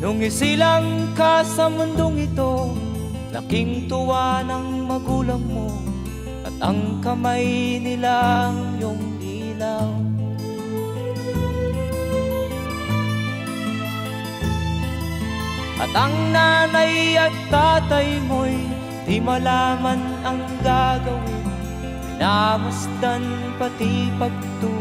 Nung isilang ka sa mundong ito, laking tuwa ng magulang mo, at ang kamay nila ang iyong ilaw. At ang nanay at tatay mo'y di malaman ang gagawin, minamasdan pati pagtulog.